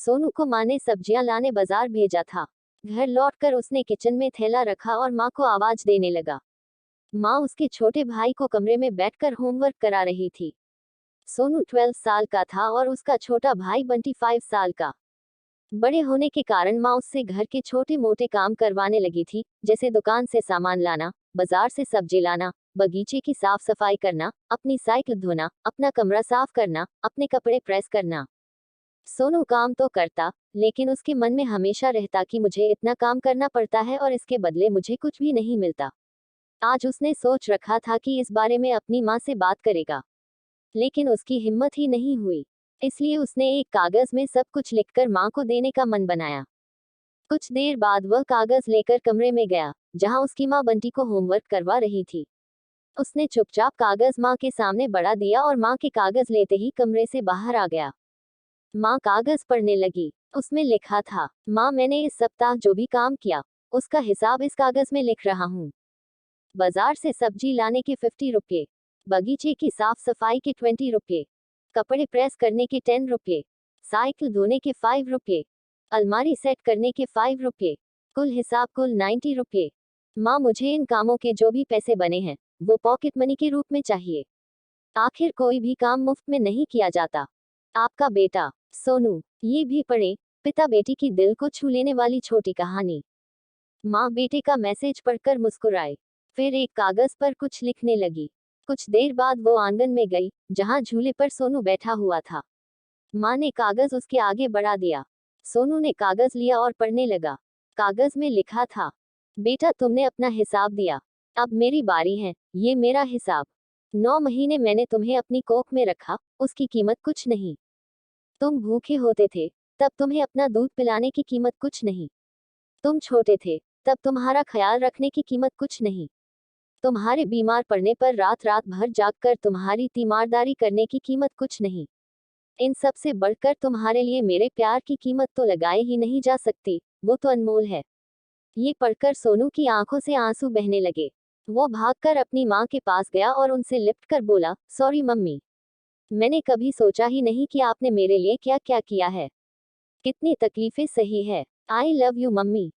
सोनू को माँ ने सब्जियां लाने बाजार भेजा था। घर लौटकर उसने किचन में थैला रखा और माँ को आवाज देने लगा। माँ उसके छोटे भाई को कमरे में बैठकर होमवर्क करा रही थी। सोनू 12 साल का था और उसका छोटा भाई बंटी 5 साल का। बड़े होने के कारण माँ उससे घर के छोटे मोटे काम करवाने लगी थी, जैसे दुकान से सामान लाना, बाजार से सब्जी लाना, बगीचे की साफ सफाई करना, अपनी साइकिल धोना, अपना कमरा साफ करना, अपने कपड़े प्रेस करना। सोनू काम तो करता, लेकिन उसके मन में हमेशा रहता कि मुझे इतना काम करना पड़ता है और इसके बदले मुझे कुछ भी नहीं मिलता। आज उसने सोच रखा था कि इस बारे में अपनी माँ से बात करेगा, लेकिन उसकी हिम्मत ही नहीं हुई। इसलिए उसने एक कागज में सब कुछ लिखकर माँ को देने का मन बनाया। कुछ देर बाद वह कागज लेकर कमरे में गया, जहाँ उसकी माँ बंटी को होमवर्क करवा रही थी। उसने चुपचाप कागज माँ के सामने बढ़ा दिया और माँ के कागज लेते ही कमरे से बाहर आ गया। माँ कागज पढ़ने लगी। उसमें लिखा था, माँ मैंने इस सप्ताह जो भी काम किया, उसका हिसाब इस कागज में लिख रहा हूँ। बाजार से सब्जी लाने के 50 रुपये, बगीचे की साफ सफाई के 20 रुपये, कपड़े प्रेस करने के 10 रुपये, साइकिल धोने के 5 रुपये, अलमारी सेट करने के 5 रुपये, कुल हिसाब कुल 90 रुपये। माँ मुझे इन कामों के जो भी पैसे बने हैं, वो पॉकेट मनी के रूप में चाहिए। आखिर कोई भी काम मुफ्त में नहीं किया जाता। आपका बेटा सोनू। ये भी पढ़े, पिता बेटी की दिल को छू लेने वाली छोटी कहानी। माँ बेटे का मैसेज पढ़कर मुस्कुराए, फिर एक कागज पर कुछ लिखने लगी। कुछ देर बाद वो आंगन में गई, जहाँ झूले पर सोनू बैठा हुआ था। माँ ने कागज उसके आगे बढ़ा दिया। सोनू ने कागज लिया और पढ़ने लगा। कागज में लिखा था, बेटा तुमने अपना हिसाब दिया, अब मेरी बारी है, ये मेरा हिसाब। 9 महीने मैंने तुम्हें अपनी कोख में रखा, उसकी कीमत कुछ नहीं। तुम भूखे होते थे, तब तुम्हें अपना दूध पिलाने की कीमत कुछ नहीं। तुम छोटे थे, तब तुम्हारा ख्याल रखने की कीमत कुछ नहीं। तुम्हारे बीमार पड़ने पर रात रात भर जागकर तुम्हारी तीमारदारी करने की कीमत कुछ नहीं। इन सब से बढ़कर तुम्हारे लिए मेरे प्यार की कीमत तो लगाए ही नहीं जा सकती, वो तो अनमोल है। ये पढ़कर सोनू की आंखों से आंसू बहने लगे। वो भागकर अपनी माँ के पास गया और उनसे लिपट कर बोला, सॉरी मम्मी, मैंने कभी सोचा ही नहीं कि आपने मेरे लिए क्या क्या किया है। कितनी तकलीफें सही है। I love you mummy.